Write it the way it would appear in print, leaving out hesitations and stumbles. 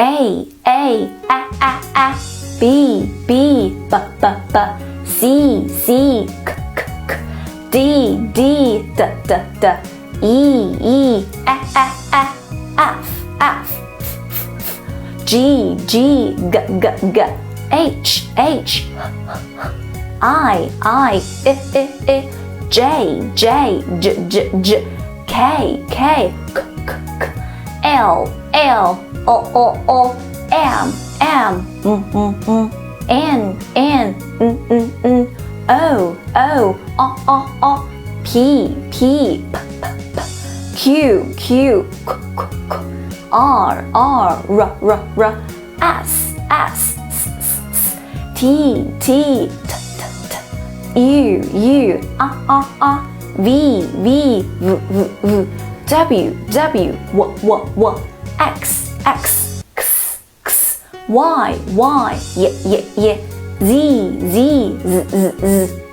A B B C C D D E F G H I J K L M N O P Q R S T U V W X Y Z